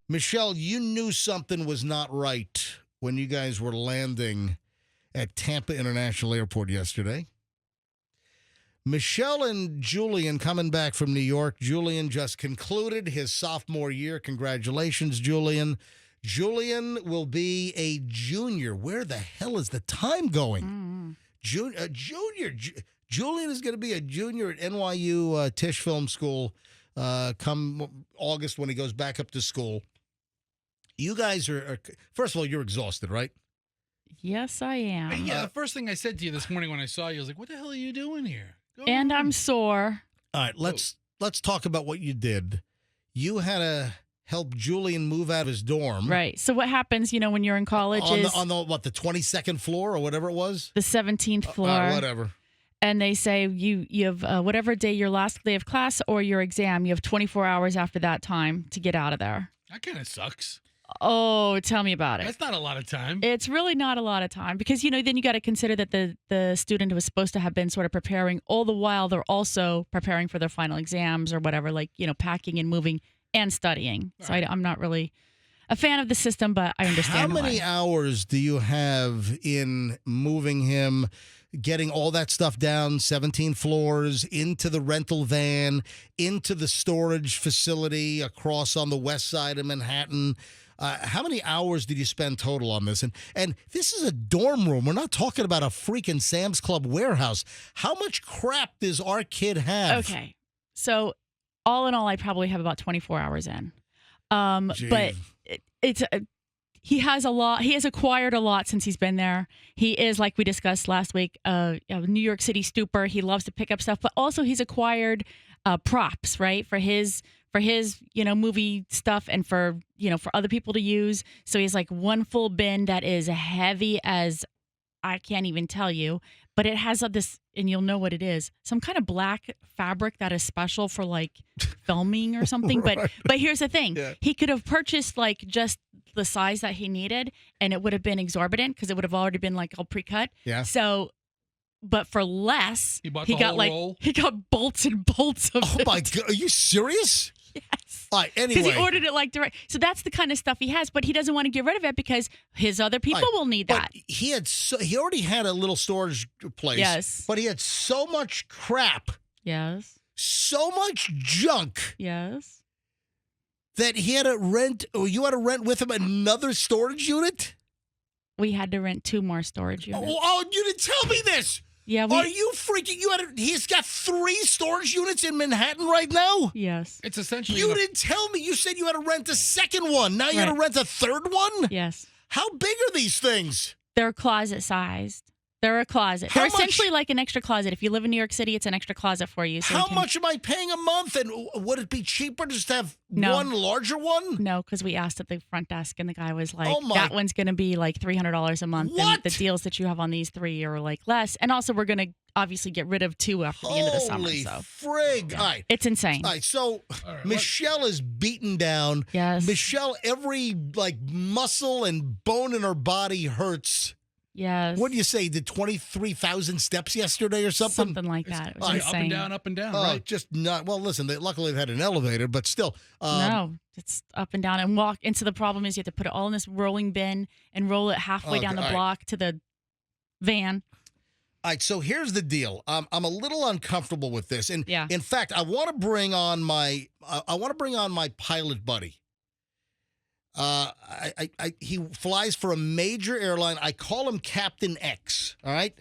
Michelle, you knew something was not right when you guys were landing at Tampa International Airport yesterday. Michelle and Julian coming back from New York. Julian just concluded his sophomore year. Congratulations, Julian. Julian will be a junior. Where the hell is the time going? Junior. Julian is going to be a junior at NYU Tisch Film School come August when he goes back up to school. You guys are first of all, you're exhausted, right? Yes, I am. Yeah, the first thing I said to you this morning when I saw you, I was like, what the hell are you doing here? Go And on. I'm sore. All right, let's talk about what you did. You had to help Julian move out of his dorm. Right. So what happens, when you're in college On is the 22nd floor or whatever it was? the 17th floor. Whatever. And they say you have whatever day your last day of class or your exam, you have 24 hours after that time to get out of there. That kind of sucks. Oh, tell me about it. That's not a lot of time. It's really not a lot of time because, then you got to consider that the student was supposed to have been sort of preparing all the while they're also preparing for their final exams or whatever, like, packing and moving and studying. So I'm not really a fan of the system, but I understand How many hours do you have in moving him, getting all that stuff down, 17 floors, into the rental van, into the storage facility across on the west side of Manhattan? How many hours did you spend total on this? And this is a dorm room. We're not talking about a freaking Sam's Club warehouse. How much crap does our kid have? Okay. So all in all, I probably have about 24 hours in. But he has a lot. He has acquired a lot since he's been there. He is, like we discussed last week, a New York City stooper. He loves to pick up stuff, but also he's acquired props, right, for his movie stuff and for other people to use. So he has like one full bin that is heavy as I can't even tell you, but it has this, and you'll know what it is, some kind of black fabric that is special for like filming or something. Right. But here's the thing. Yeah. He could have purchased like just the size that he needed and it would have been exorbitant because it would have already been like all pre-cut. Yeah. So, but for less, He bought he the got whole like, roll? he got bolts and bolts of Oh, it. my God. Are you serious? Yes. All right, Because anyway. he ordered it like direct. So that's the kind of stuff he has, but he doesn't want to get rid of it because his other people Right. will need But that. he already had a little storage place. Yes. But he had so much crap, Yes. so much junk Yes. that he had to rent, or you had to rent with him another storage unit? We had to rent 2 more storage units. Oh, you didn't tell me this. Yeah. Are you freaking? He's got 3 storage units in Manhattan right now? Yes. It's essentially You didn't tell me. You said you had to rent a second one. Now you had to Right. rent a third one? Yes. How big are these things? They're closet sized. They're a closet. How They're much- essentially like an extra closet. If you live in New York City, it's an extra closet for you. So How you can, much am I paying a month? And would it be cheaper to just have No. one larger one? No, because we asked at the front desk and the guy was like, Oh my- that one's going to be like $300 a month. What? And the deals that you have on these 3 are like less. And also we're going to obviously get rid of 2 after the end of the summer. Holy So frig. yeah. All right. It's insane. All right, so All right, Michelle is beaten down. Yes. Michelle, every muscle and bone in her body hurts. Yes. What do you say? Did 23,000 steps yesterday or something? Something like that. It was Like up insane. and down, Oh, right? just not. Well, listen. Luckily, they had an elevator, but still. No, it's up and down and walk. And so the problem is you have to put it all in this rolling bin and roll it halfway down the all right. block to the van. All right, so here's the deal. I'm a little uncomfortable with this, and Yeah. in fact, I want to bring on my pilot buddy. He flies for a major airline. I call him Captain X. All right.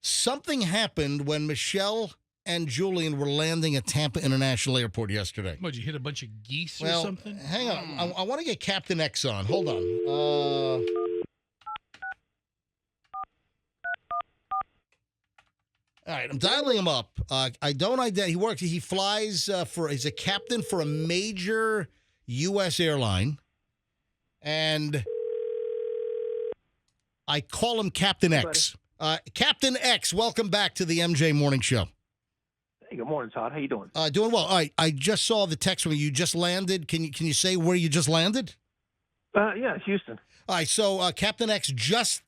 Something happened when Michelle and Julian were landing at Tampa International Airport yesterday. What, you hit a bunch of geese or Well, something? hang on. I want to get Captain X on. Hold on. All right, I'm dialing him up. He flies he's a captain for a major U.S. airline. And I call him Captain X. Captain X, welcome back to the MJ Morning Show. Hey, good morning, Todd. How you doing? Doing well. All right, I just saw the text from you. You just landed. Can you say where you just landed? Yeah, Houston. All right, so Captain X just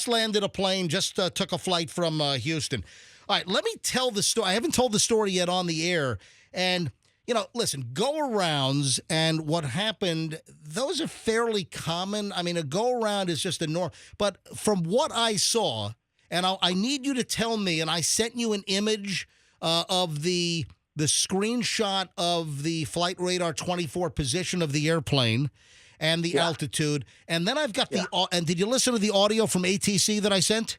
landed a plane, just took a flight from Houston. All right, let me tell the story. I haven't told the story yet on the air. And, listen, go-arounds and what happened, those are fairly common. I mean, a go-around is just a norm. But from what I saw, and I need you to tell me, and I sent you an image of the screenshot of the Flight Radar 24 position of the airplane and the altitude. And then I've got and did you listen to the audio from ATC that I sent?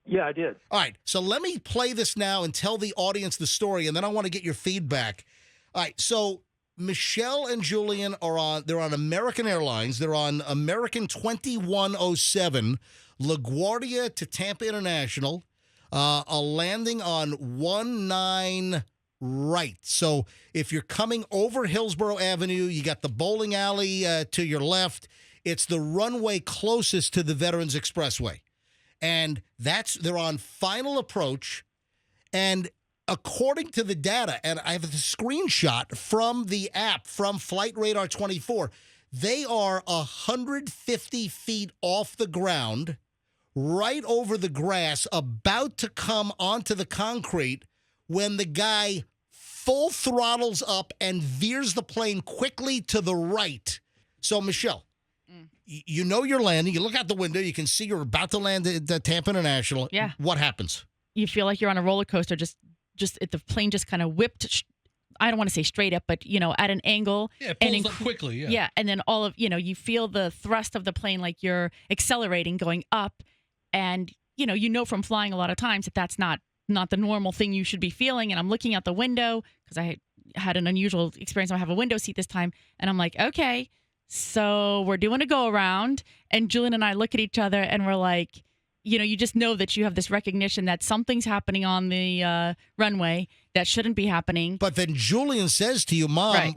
Yeah, I did. All right, so let me play this now and tell the audience the story, and then I want to get your feedback. All right, so Michelle and Julian they're on American Airlines. They're on American 2107, LaGuardia to Tampa International, a landing on 19 right. So if you're coming over Hillsborough Avenue, you got the bowling alley to your left. It's the runway closest to the Veterans Expressway. And they're on final approach. And according to the data, and I have the screenshot from the app from Flight Radar 24, they are 150 feet off the ground, right over the grass, about to come onto the concrete when the guy full throttles up and veers the plane quickly to the right. So, Michelle, you know you're landing. You look out the window. You can see you're about to land at Tampa International. Yeah. What happens? You feel like you're on a roller coaster. Just the plane just kind of whipped. I don't want to say straight up, but at an angle. Yeah, it pulls up quickly. Yeah. Yeah, and then you feel the thrust of the plane like you're accelerating, going up, and from flying a lot of times that that's not the normal thing you should be feeling. And I'm looking out the window because I had an unusual experience. I have a window seat this time, and I'm like, okay. So we're doing a go around, and Julian and I look at each other and we're like, you just know that you have this recognition that something's happening on the runway that shouldn't be happening. But then Julian says to you, Mom, right.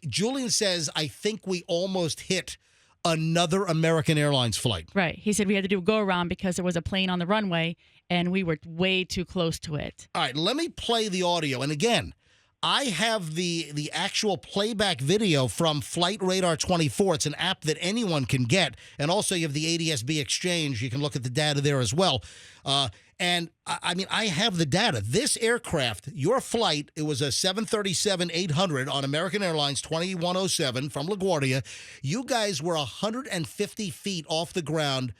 Julian says, I think we almost hit another American Airlines flight. Right. He said we had to do a go around because there was a plane on the runway and we were way too close to it. All right, let me play the audio. And again, I have the actual playback video from Flight Radar 24. It's an app that anyone can get. And also you have the ADS-B exchange. You can look at the data there as well. And I have the data. This aircraft, your flight, it was a 737-800 on American Airlines 2107 from LaGuardia. You guys were 150 feet off the ground.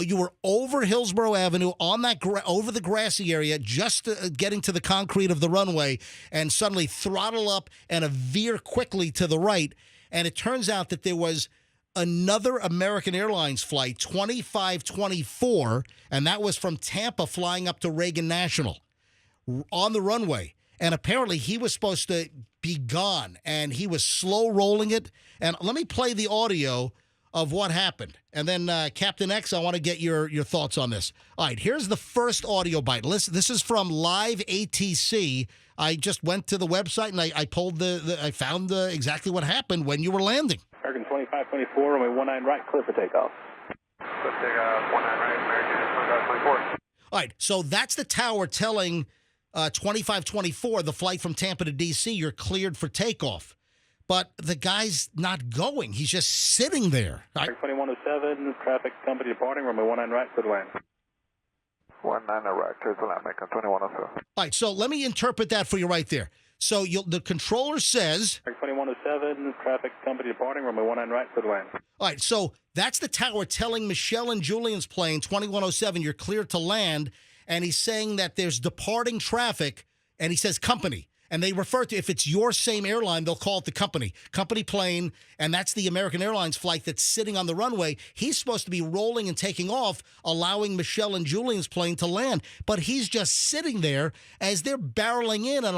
You were over Hillsborough Avenue on that over the grassy area, just getting to the concrete of the runway, and suddenly throttle up and a veer quickly to the right. And it turns out that there was another American Airlines flight, 2524, and that was from Tampa flying up to Reagan National on the runway. And apparently he was supposed to be gone, and he was slow rolling it. And let me play the audio of what happened. And then, Captain X, I want to get your thoughts on this. All right, here's the first audio bite. Listen, this is from Live ATC. I just went to the website, and I pulled I found exactly what happened when you were landing. American 2524, runway 19 right, clear for takeoff. Let's take 19 right, American 2524. All right, so that's the tower telling 2524, the flight from Tampa to D.C., you're cleared for takeoff. But the guy's not going. He's just sitting there. Right? 2107, traffic company departing, runway 19 right, clear to land. 19 right, clear to land, American 2107. All right, so let me interpret that for you right there. So the controller says... 2107, traffic company departing, runway 19 right, clear to land. All right, so that's the tower telling Michelle and Julian's plane, 2107, you're cleared to land, and he's saying that there's departing traffic, and he says company. And they refer to, if it's your same airline, they'll call it the company plane, and that's the American Airlines flight that's sitting on the runway. He's supposed to be rolling and taking off, allowing Michelle and Julian's plane to land, but he's just sitting there as they're barreling in at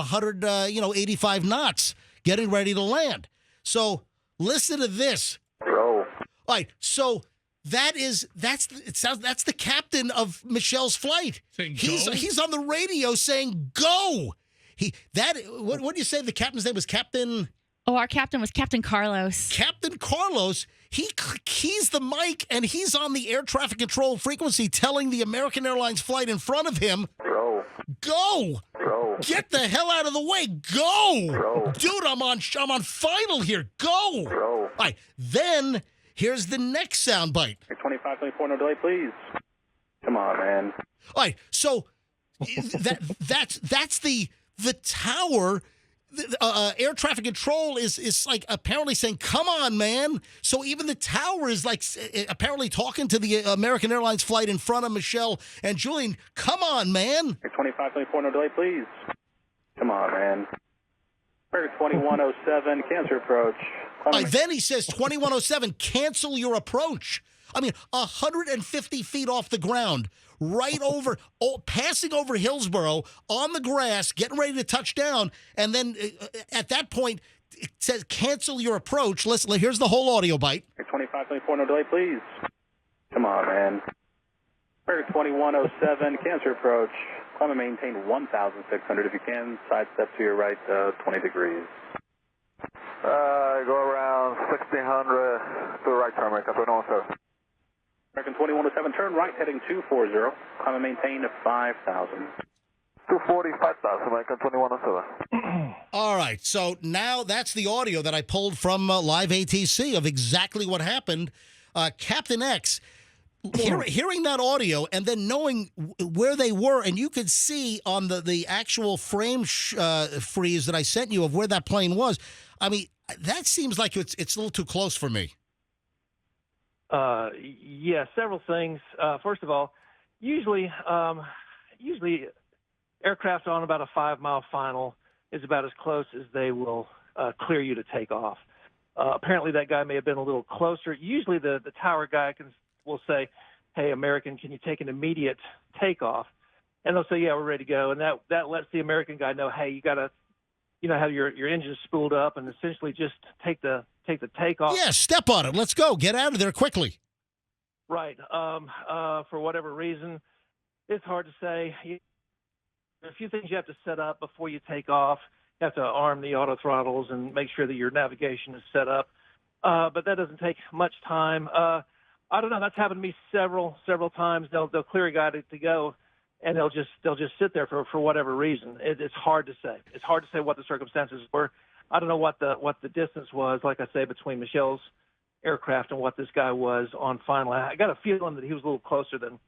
85 knots, getting ready to land. So listen to this. Roll. All right, so that's the captain of Michelle's flight. Saying go? He's on the radio saying go. What do you say? The captain's name was Captain. Oh, our captain was Captain Carlos. Captain Carlos. He keys the mic and he's on the air traffic control frequency, telling the American Airlines flight in front of him, Roll. "Go, Roll. get the hell out of the way, go, Roll. dude. I'm on final here. Go." Roll. All right. Then here's the next sound bite. 2524, no delay, please. Come on, man. All right. So that's the tower air traffic control is like apparently saying, "Come on, man!" So even the tower is like apparently talking to the American Airlines flight in front of Michelle and Julian. Come on, man! 2524, no delay, please. Come on, man. American 2107, cancel your approach. Then he says 2107, cancel your approach. I mean, 150 feet off the ground, right over, passing over Hillsborough on the grass, getting ready to touch down. And then at that point, it says cancel your approach. Listen, here's the whole audio bite. 2524, no delay, please. Come on, man. American 2107, cancel your approach. Climb and maintain 1,600 if you can. Side step to your right, 20 degrees. Go around 1600 to the right, turn, American 2107. American 2107, turn right, heading 240. Climb and maintain 5,000. 240, 5,000, American 2107. All right, so now that's the audio that I pulled from Live ATC of exactly what happened. Captain X, hearing that audio and then knowing where they were, and you could see on the actual frame freeze that I sent you of where that plane was. I mean, that seems like it's a little too close for me. Yeah, several things. First of all, usually aircraft on about a 5-mile final is about as close as they will clear you to take off. Apparently that guy may have been a little closer. Usually the tower guy will say, "Hey, American, can you take an immediate takeoff?" And they'll say, "Yeah, we're ready to go." And that lets the American guy know, "Hey, you got to, have your engines spooled up and essentially just take the takeoff." Yeah, step on it. Let's go. Get out of there quickly. Right. For whatever reason, it's hard to say. There are a few things you have to set up before you take off. You have to arm the auto throttles and make sure that your navigation is set up. But that doesn't take much time. I don't know. That's happened to me several times. They'll clear a guy to go, and they'll just sit there for whatever reason. It's hard to say. It's hard to say what the circumstances were. I don't know what the distance was, like I say, between Michelle's aircraft and what this guy was on final. I got a feeling that he was a little closer than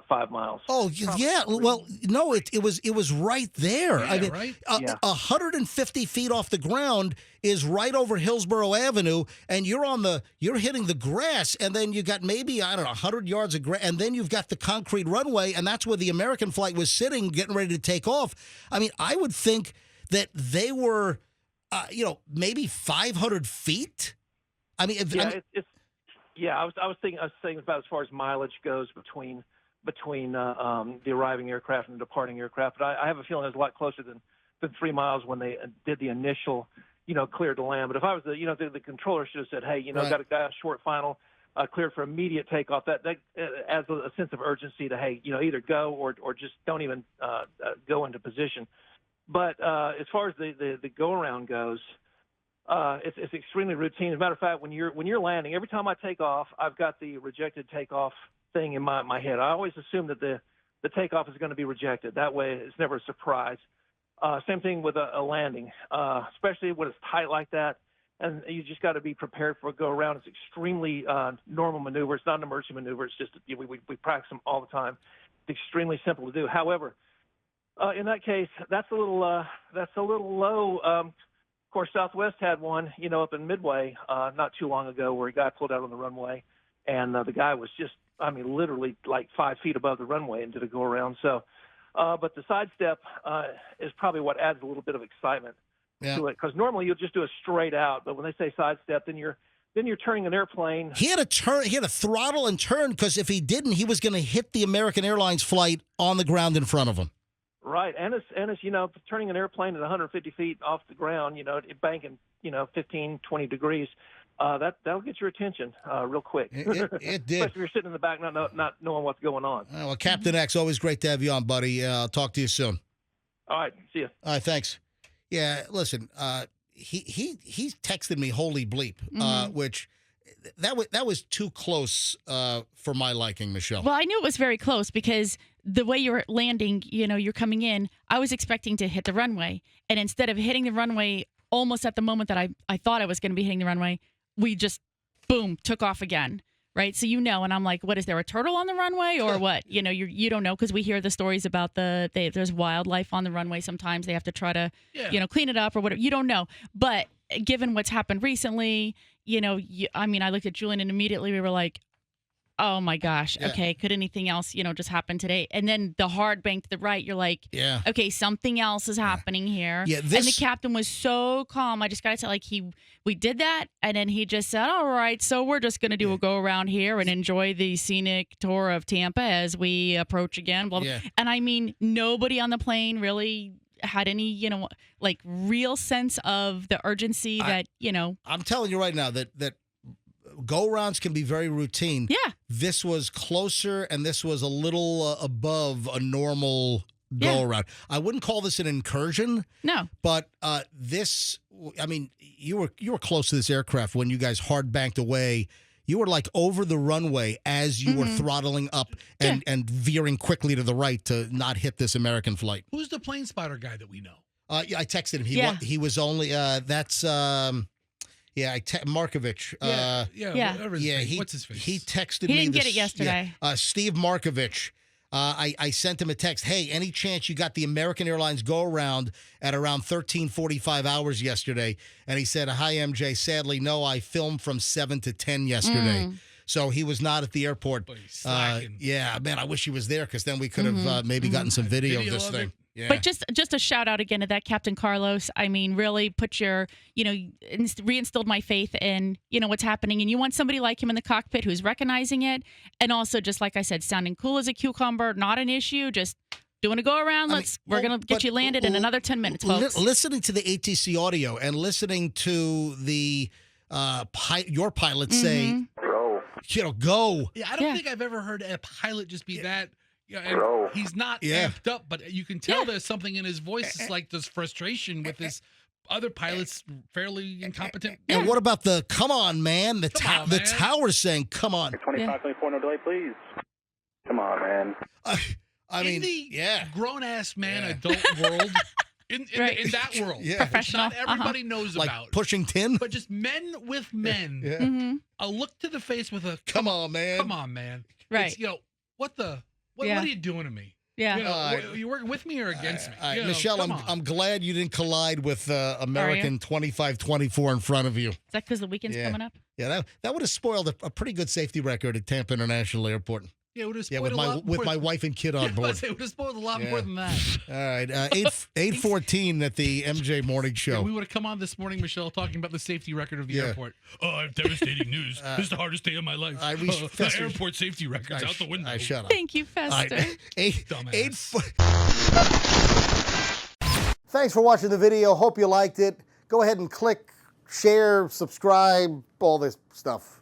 5 miles. Oh, yeah. Well, no, it was right there. Yeah, I mean, right? 150 feet off the ground is right over Hillsborough Avenue, and you're hitting the grass, and then you got maybe, 100 yards of grass, and then you've got the concrete runway, and that's where the American flight was sitting, getting ready to take off. I mean, I would think that they were, maybe 500 feet. I mean, I was thinking about as far as mileage goes between the arriving aircraft and the departing aircraft. But I have a feeling it was a lot closer than 3 miles when they did the initial, cleared to land. But if I was the controller should have said, "Hey, right. Got a guy on short final, cleared for immediate takeoff." That adds a sense of urgency to, hey, either go or just don't even go into position. But as far as the go around goes, it's extremely routine. As a matter of fact, when you're landing, every time I take off, I've got the rejected takeoff thing in my head. I always assume that the takeoff is going to be rejected. That way, it's never a surprise. Same thing with a landing, especially when it's tight like that, and you just got to be prepared for a go around. It's extremely normal maneuver. It's not an emergency maneuver. It's just we practice them all the time. It's extremely simple to do. However, in that case, that's a little low. Of course, Southwest had one, up in Midway not too long ago, where a guy pulled out on the runway, and the guy was just, literally like 5 feet above the runway and did a go around. So, but the sidestep is probably what adds a little bit of excitement to it, because normally you'll just do a straight out, but when they say sidestep, then you're turning an airplane. He had to throttle and turn, because if he didn't, he was going to hit the American Airlines flight on the ground in front of him. Right, and it's turning an airplane at 150 feet off the ground, banking 15, 20 degrees, that'll get your attention real quick. It did. Especially if you're sitting in the back not knowing what's going on. Well, Captain X, always great to have you on, buddy. I'll talk to you soon. All right, see you. All right, thanks. Yeah, listen, he texted me holy bleep, which that was too close for my liking, Michelle. Well, I knew it was very close, because the way you're landing, you're coming in, I was expecting to hit the runway. And instead of hitting the runway almost at the moment that I thought I was going to be hitting the runway, we just, boom, took off again. right? So and I'm like, what is there a turtle on the runway or what? You don't know because we hear the stories about there's wildlife on the runway. Sometimes they have to try to clean it up or whatever. You don't know, but given what's happened recently, I looked at Julian and immediately we were like, oh my gosh. Yeah. Okay. Could anything else, just happen today? And then the hard bank to the right, you're like, okay, something else is happening here. Yeah, and the captain was so calm. I just got to say, like, we did that. And then he just said, all right, so we're just going to do a go around here and enjoy the scenic tour of Tampa as we approach again. Blah, blah. Yeah. And I mean, nobody on the plane really had any, real sense of the urgency I'm telling you right now that go-rounds can be very routine. Yeah. This was closer, and this was a little above a normal go-around. I wouldn't call this an incursion. No. But you were close to this aircraft when you guys hard banked away. You were like over the runway as you were throttling up and veering quickly to the right to not hit this American flight. Who's the plane spotter guy that we know? I texted him. He was only that's Markovich. What's his face? He texted me. He didn't get it yesterday. Steve Markovich. I sent him a text. Hey, any chance you got the American Airlines go-around at around 13:45 hours yesterday? And he said, hi, MJ. Sadly, no, I filmed from 7 to 10 yesterday. So he was not at the airport. But he's slacking. Man, I wish he was there because then we could have maybe gotten some video of this thing. Yeah. But just a shout out again to that Captain Carlos. I mean, really put your, reinstilled my faith in, what's happening. And you want somebody like him in the cockpit who's recognizing it. And also, just like I said, sounding cool as a cucumber, not an issue. Just doing a go around. We're going to get you landed in another 10 minutes, folks. Listening to the ATC audio and listening to the your pilot say, go. Yeah, I don't think I've ever heard a pilot just be that. Yeah, and he's not amped up, but you can tell there's something in his voice. It's like this frustration with his other pilots, fairly incompetent. And what about the come on, man? The tower's saying, come on. 2524, no delay, please. Come on, man. In the grown-ass man adult world, in that world, professional, not everybody knows like about. Pushing tin? But just men with men. A look to the face with a, come on, man. Come on, man. Right. It's, what are you doing to me? Yeah. You working with me or against me? Michelle, I'm glad you didn't collide with American 2524 in front of you. Is that because the weekend's coming up? Yeah, that would have spoiled a pretty good safety record at Tampa International Airport. Yeah, it would have spoiled with my wife and kid on board. It would have spoiled a lot more than that. All right, 8:14 at the MJ Morning Show. Yeah, we would have come on this morning, Michelle, talking about the safety record of the airport. Oh, I have devastating news. This is the hardest day of my life. The airport safety record's out the window. Shut up. Thank you, Fester. Thanks for watching the video. Hope you liked it. Go ahead and click, share, subscribe, all this stuff.